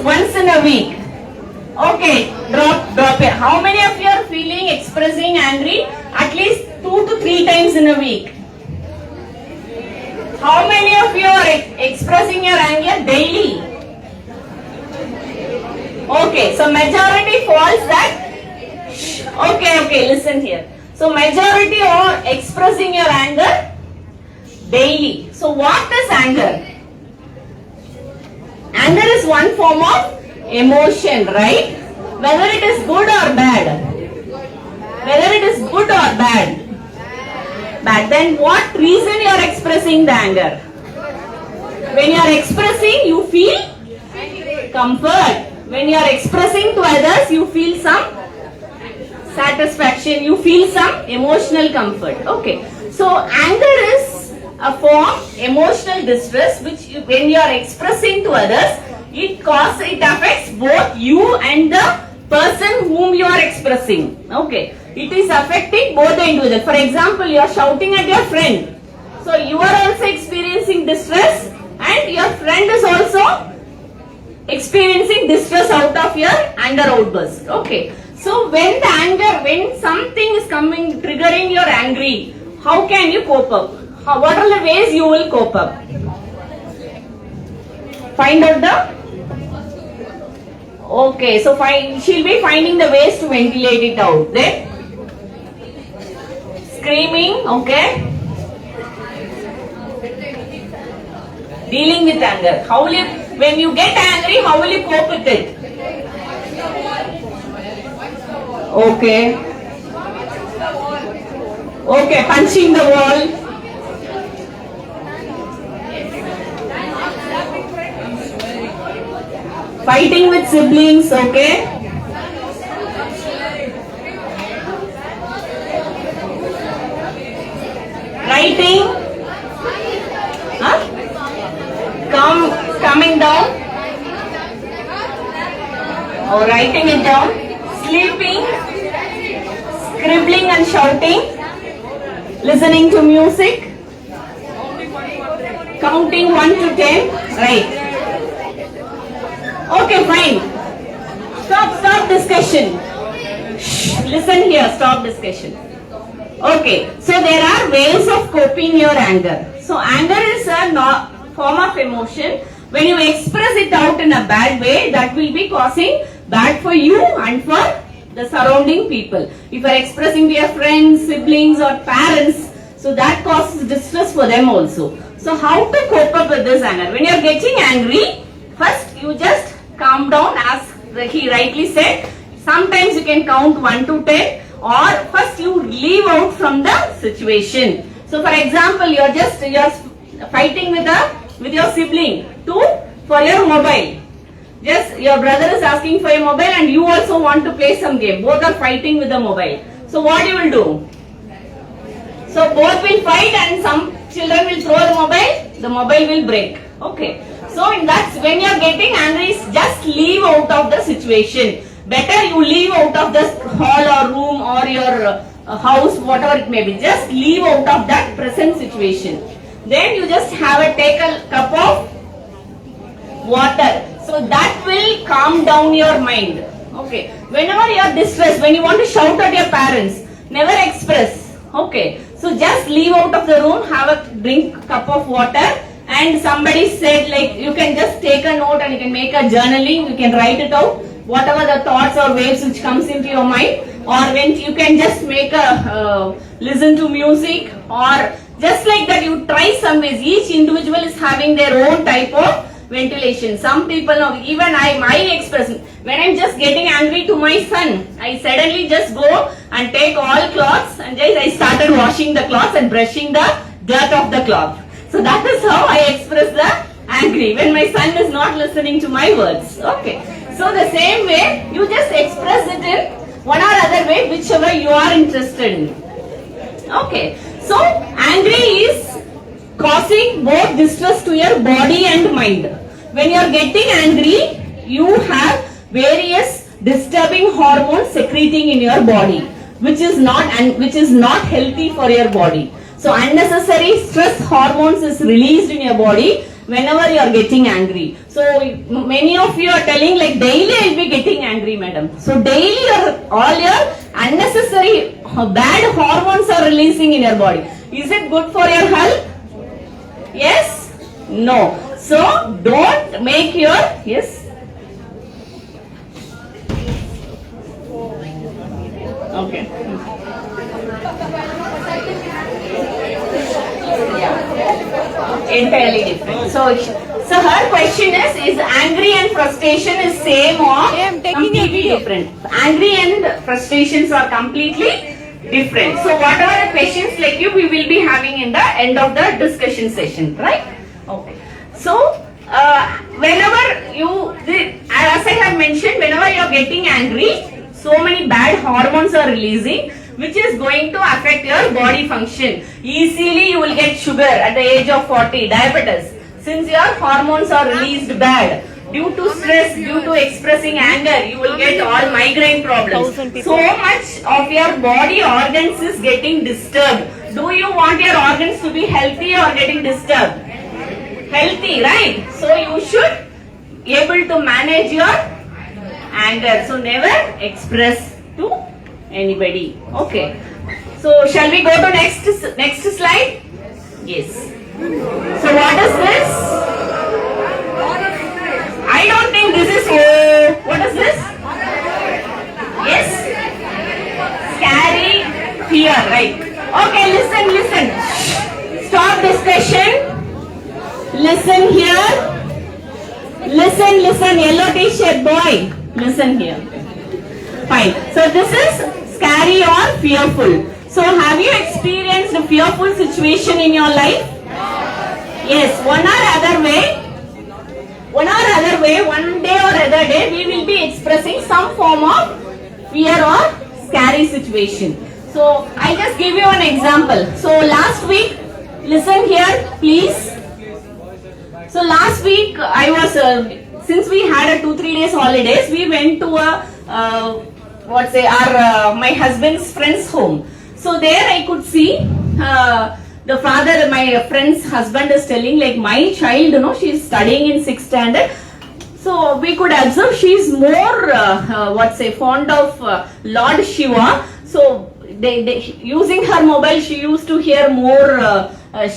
Once in a week. Okay, drop it. How many of you are feeling expressing angry at least 2 to 3 times in a week? How many of you are expressing your anger daily? Okay, so majority falls that. Okay, listen here. So majority are expressing your anger daily. So what is anger? Anger is one form of emotion, right? Whether it is good or bad. Whether it is good or bad. But then what reason you are expressing the anger? When you are expressing, you feel comfort. When you are expressing to others, you feel some satisfaction, you feel some emotional comfort. Okay. So anger is a form emotional distress which when you are expressing to others, it affects both you and the person whom you are expressing. Okay. It is affecting both the individual. For example, you are shouting at your friend. So you are also experiencing distress and your friend is also experiencing distress out of your anger outburst. Okay. So when something is coming, triggering your angry, how can you cope up? What are the ways you will cope up? Find out the... Okay, so she'll be finding the ways to ventilate it out. Then screaming, okay. Dealing with anger. When you get angry, how will you cope with it? Okay. Okay, punching the wall. Fighting with siblings, okay. Writing. Huh? Coming down. Or writing it down. Sleeping. Scribbling and shouting. Listening to music. Counting 1 to 10. Right. Okay, fine. Stop discussion. Shh, listen here, stop discussion. Okay, so there are ways of coping your anger. So anger is a form of emotion. When you express it out in a bad way, that will be causing bad for you and for the surrounding people. If you are expressing to your friends, siblings or parents, so that causes distress for them also. So how to cope up with this anger? When you are getting angry, first you just calm down, as he rightly said. Sometimes you can count 1 to 10 or first you leave out from the situation. So for example, you are fighting with your sibling for your mobile. Just your brother is asking for a mobile and you also want to play some game. Both are fighting with the mobile. So what you will do? So both will fight and some children will throw the mobile will break. Okay. So that's when you are getting angry, just leave out of the situation. Better you leave out of the hall or room or your house, whatever it may be. Just leave out of that present situation. Then you just take a cup of water. So that will calm down your mind. Okay. Whenever you are distressed, when you want to shout at your parents, never express. Okay. So just leave out of the room, have a cup of water. And somebody said, like, you can just take a note and you can make a journaling, you can write it out, whatever the thoughts or waves which comes into your mind, or when you can just make listen to music, or just like that you try some ways. Each individual is having their own type of ventilation. Some people know, even my expression, when I'm just getting angry to my son, I suddenly just go and take all cloths and I started washing the cloths and brushing the dirt off the cloth. So that is how I express the angry when my son is not listening to my words. Okay. So the same way, you just express it in one or other way, whichever you are interested in. Okay. So angry is causing both distress to your body and mind. When you are getting angry, you have various disturbing hormones secreting in your body, which is not healthy for your body. So unnecessary stress hormones is released in your body, whenever you are getting angry. So many of you are telling like daily I will be getting angry, madam. So daily all your unnecessary bad hormones are releasing in your body. Is it good for your health? Yes? No. So don't make your, yes? Okay. Yeah. Entirely different. So her question is angry and frustration is same or completely different? Angry and frustrations are completely different. So whatever the questions like you, we will be having in the end of the discussion session, right? Okay. So whenever you, as I have mentioned, whenever you are getting angry, so many bad hormones are releasing, which is going to affect your body function. Easily you will get sugar at the age of 40, diabetes, since your hormones are released bad. Due to stress, due to expressing anger, you will get all migraine problems. So much of your body organs is getting disturbed. Do you want your organs to be healthy or getting disturbed? Healthy, right? So you should be able to manage your anger. So never express to anybody. Okay. So shall we go to next slide? Yes. So what is this? I don't think this is what is this? Yes? Scary fear, right? Okay, listen. Stop discussion. Listen here. Listen, yellow t-shirt boy. Listen here. Fine. So this is scary or fearful. So have you experienced a fearful situation in your life? Yes. One day or other day, we will be expressing some form of fear or scary situation. So I'll just give you an example. So last week, listen here, please. So last week I was, since we had a 2-3 days holidays, we went to my husband's friend's home. So there I could see the father, my friend's husband is telling like my child, she is studying in 6th standard. So we could observe she is more, fond of Lord Shiva. So they using her mobile, she used to hear more Lord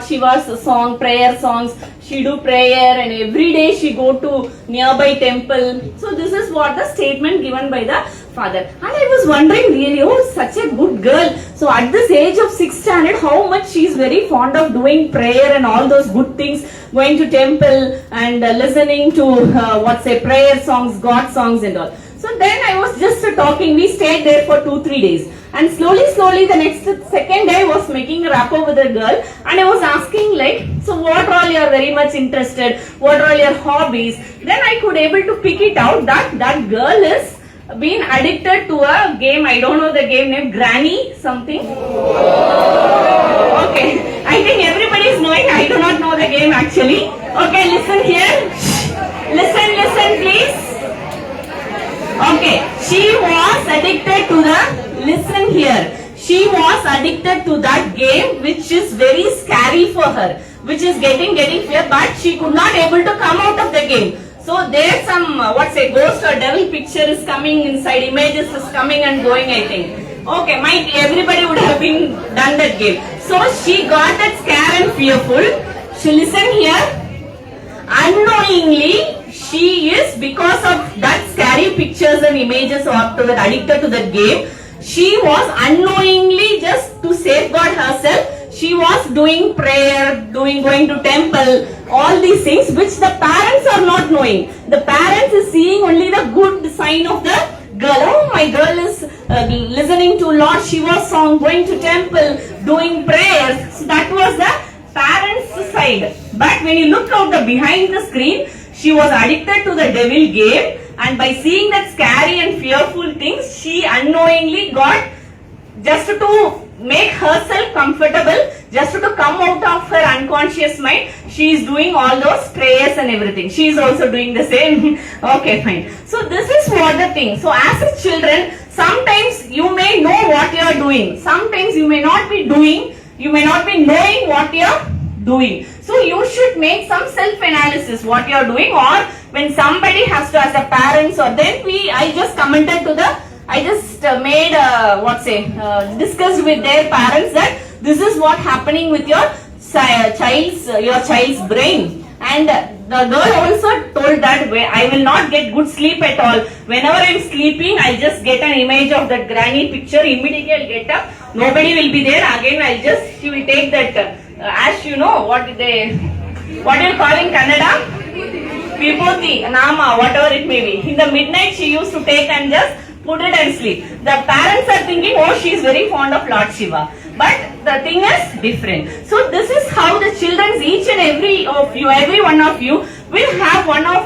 Shiva's song, prayer songs. She do prayer and every day she go to nearby temple. So this is what the statement given by the father. And I was wondering really, such a good girl. So at this age of 6th standard, how much she is very fond of doing prayer and all those good things, going to temple and listening to prayer songs, God songs and all. So then I was just talking, we stayed there for 2-3 days. And slowly the second day I was making a rapport with a girl and I was asking like, so what all you are very much interested, what are all your hobbies? Then I could able to pick it out that girl is been addicted to a game, I don't know the game name, Granny something. Okay, I think everybody is knowing, I do not know the game actually. Okay, listen here. Listen please. Okay, she was addicted to she was addicted to that game, which is very scary for her, which is getting fear, but she could not able to come out of the game. So there's some, ghost or devil picture is coming inside, images is coming and going, I think. Okay, everybody would have been done that game. So she got that scare and fearful. She listen here. Unknowingly, she is, because of that scary pictures and images or addicted to that game, she was unknowingly, just to safeguard herself, she was doing prayer, going to temple, all these things which the parents are not knowing. The parents is seeing only the good sign of the girl. Oh, my girl is listening to Lord Shiva's song, going to temple, doing prayers. So that was the parents' side. But when you look out behind the screen, she was addicted to the devil game, and by seeing that scary and fearful things, she unknowingly got, just to make herself comfortable, just to come out of her unconscious mind, she is doing all those prayers and everything. She is also doing the same. Okay, fine. So this is what the thing. So as a children, sometimes you may know what you are doing. Sometimes you may not be doing, you may not be knowing what you are doing. So you should make some self-analysis what you are doing, or when somebody has to, as a parents, or then I just commented to the, I just made discussed with their parents that this is what happening with your child's brain. And the girl also told that I will not get good sleep at all. Whenever I am sleeping, I just get an image of that granny picture. Immediately I'll get up. Nobody will be there. Again, she will take that ash, what do you call in Kannada? Vibhuti, Nama, whatever it may be. In the midnight, she used to take and just put it and sleep. The parents are thinking, oh, she is very fond of Lord Shiva. But the thing is different. So this is how the children, each and every one of you will have one or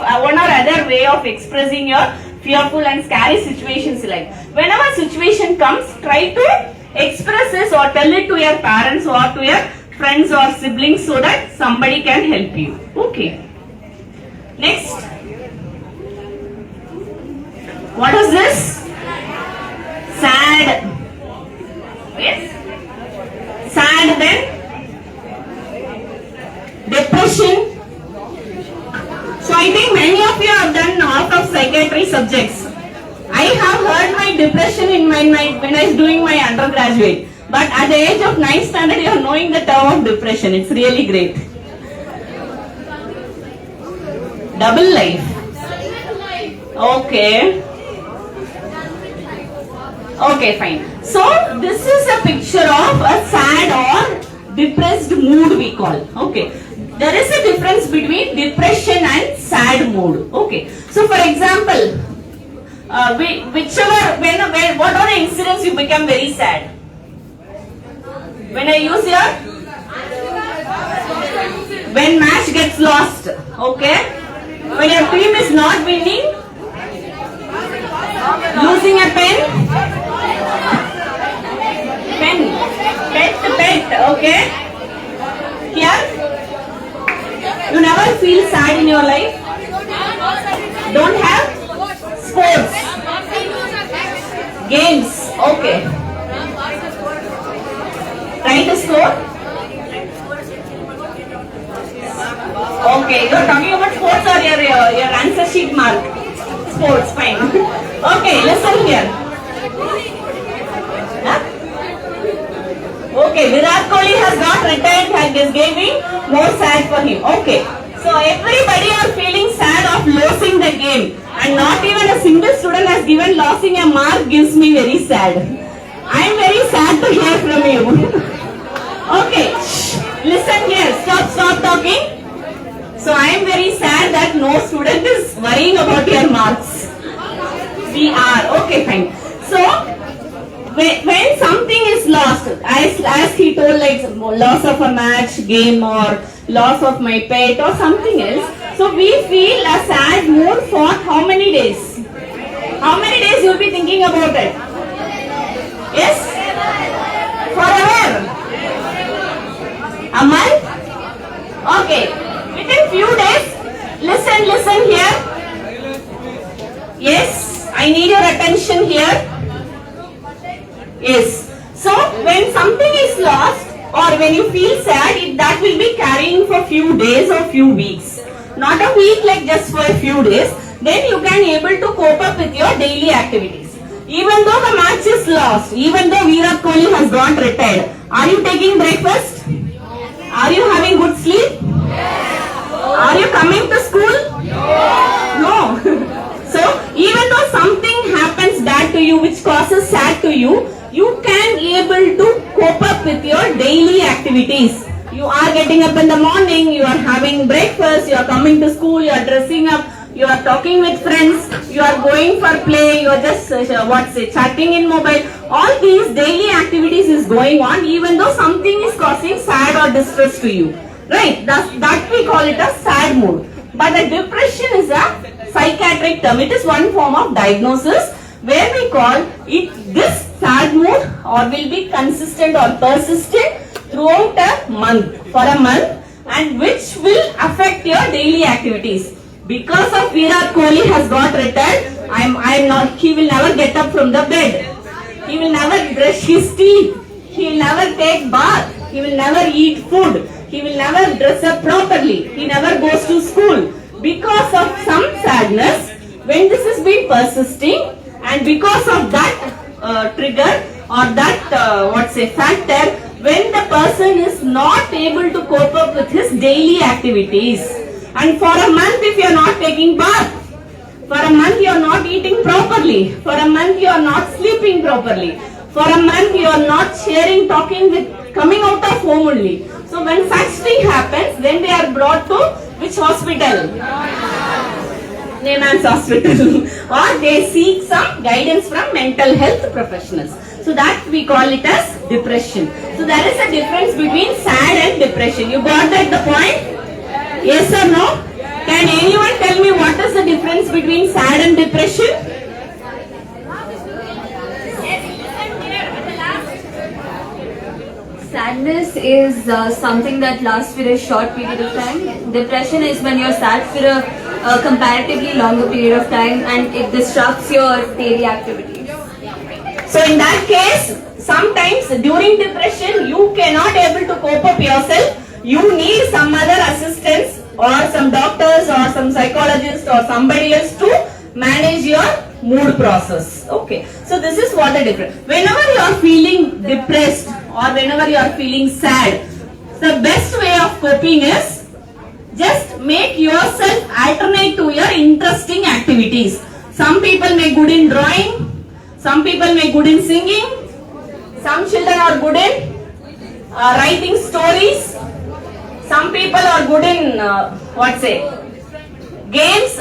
other way of expressing your fearful and scary situations in life. Whenever a situation comes, try to express this or tell it to your parents or to your friends or siblings so that somebody can help you. Okay. Next. What is this? Sad. Yes. Sad, then depression. So I think many of you have done lot of psychiatry subjects. I have heard my depression in my when I was doing my undergraduate. But at the age of 9th standard, you are knowing the term of depression. It's really great. Double life. Okay. Okay, fine. So this is a picture of a sad or depressed mood we call. Okay. There is a difference between depression and sad mood. Okay. So for example, what are the incidents you become very sad? When I use here, when match gets lost. Okay. When your team is not winning, losing a pen, pet, okay. Here, you never feel sad in your life. Don't have sports, games, okay. Try to score. Okay, you are talking about sports or your answer sheet mark? Sports, fine. Okay, listen here. Huh? Okay, Virat Kohli has got retired and is giving more sad for him. Okay, so everybody are feeling sad of losing the game, and not even a single student has given losing a mark gives me very sad. I am very sad to hear from you. Okay, listen here, stop talking. So I am very sad that no student is worrying about your marks. We are, okay, fine. So when something is lost, as he told, like loss of a match, game, or loss of my pet or something else, so we feel a sad mood for how many days? How many days you will be thinking about it? Yes? Forever? A month? Okay. Within few days, listen here. Yes, I need your attention here. Yes. So when something is lost or when you feel sad, that will be carrying for few days or few weeks. Not a week, like just for a few days. Then you can able to cope up with your daily activities. Even though the match is lost, even though Virat Kohli has got retired, are you taking breakfast? Are you having good sleep? Are you coming to school? No. So even though something happens bad to you which causes sad to you, you can able to cope up with your daily activities. You are getting up in the morning, you are having breakfast, you are coming to school, you are dressing up, you are talking with friends, you are going for play, you are just chatting in mobile. All these daily activities is going on even though something is causing sad or distress to you. Right, that we call it a sad mood. But the depression is a psychiatric term. It is one form of diagnosis where we call it this sad mood or will be consistent or persistent throughout a month, for a month, and which will affect your daily activities. Because of Virat Kohli has got retired, he will never get up from the bed. He will never brush his teeth. He will never take bath. He will never eat food. He will never dress up properly. He never goes to school. Because of some sadness, when this has been persisting, and because of that trigger or that factor, when the person is not able to cope up with his daily activities, and for a month if you are not taking bath, for a month you are not eating properly, for a month you are not sleeping properly, for a month you are not sharing, talking with, coming out of home only. So when such thing happens, then they are brought to which hospital? NIMHANS hospital. Or they seek some guidance from mental health professionals. So that we call it as depression. So there is a difference between sad and depression. You got that the point? Yes or no? Can anyone tell me what is the difference between sad and depression? Sadness is something that lasts for a short period of time. Depression is when you're sad for a comparatively longer period of time and it disrupts your daily activities. So in that case, sometimes during depression you cannot able to cope up yourself. You need some other assistance or some doctors or some psychologists or somebody else to manage your mood process. Okay. So this is what the difference. Whenever you are feeling depressed or whenever you are feeling sad, the best way of coping is just make yourself alternate to your interesting activities. Some people may good in drawing, some people may good in singing, some children are good in writing stories, some people are good in games,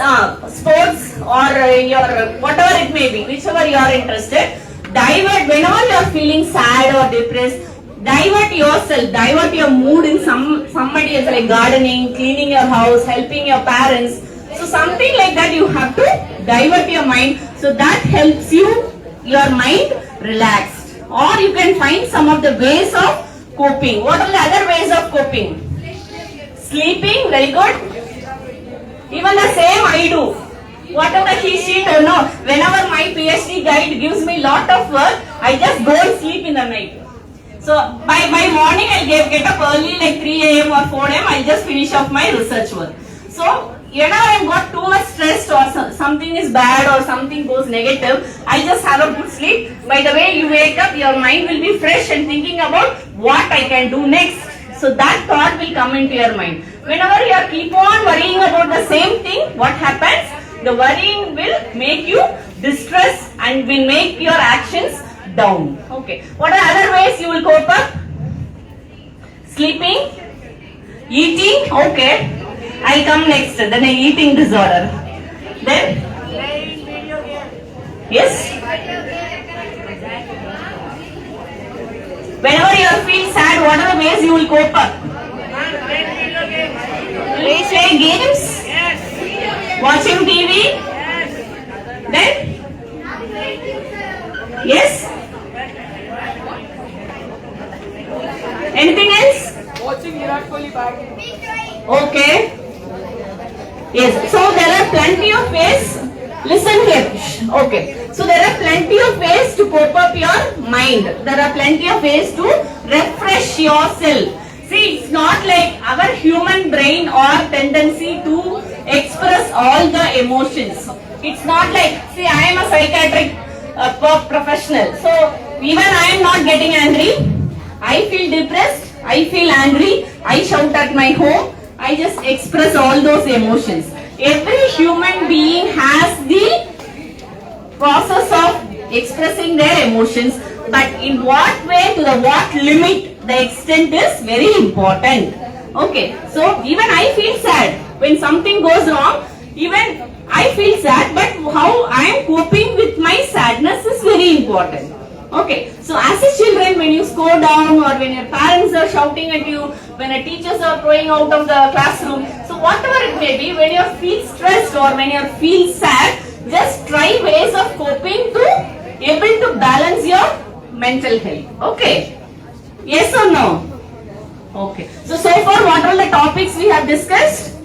sports or your whatever it may be, whichever you are interested. Divert whenever you are feeling sad or depressed. Divert yourself, divert your mood in somebody else, like gardening, cleaning your house, helping your parents. So something like that you have to divert your mind. So that helps you, your mind relaxed. Or you can find some of the ways of coping. What are the other ways of coping? Sleeping, very good. Even the same I do. Whatever she don't know. Whenever my PhD guide gives me lot of work, I just go and sleep in the night. So by morning I'll get up early like 3 AM or 4 AM, I'll just finish off my research work. So whenever I've got too much stressed or something is bad or something goes negative, I just have a good sleep. By the way you wake up, your mind will be fresh and thinking about what I can do next. So that thought will come into your mind. Whenever you keep on worrying about the same thing, what happens? The worrying will make you distressed and will make your actions down. Okay. What are other ways you will cope up? Sleeping, eating. Okay. I'll come next. Then eating disorder. Then? Yes? Whenever you feel sad, what are the ways you will cope up? Play games? Watching TV? Then? Yes? Anything else? Watching Virat Kohli batting. Okay. Yes. So there are plenty of ways. Listen here. Okay. So there are plenty of ways to cope up your mind. There are plenty of ways to refresh yourself. See, it's not like our human brain or tendency to express all the emotions. It's not like, see, I am a psychiatric professional. So even I am not getting angry. I feel depressed. I feel angry. I shout at my home. I just express all those emotions. Every human being has the process of expressing their emotions, but in what way, to the what limit, the extent is very important. Okay, so even I feel sad when something goes wrong. Even I feel sad, but how I am coping with my sadness is very important. Okay, so as a children, when you score down or when your parents are shouting at you, when the teachers are throwing out of the classroom, so whatever it may be, when you feel stressed or when you feel sad, just try ways of coping to able to balance your mental health. Okay, yes or no? Okay, so far what are the topics we have discussed?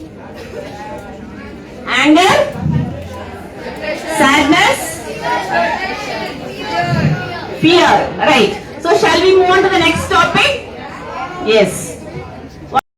Anger, sadness, fear, right. So shall we move on to the next topic? Yes.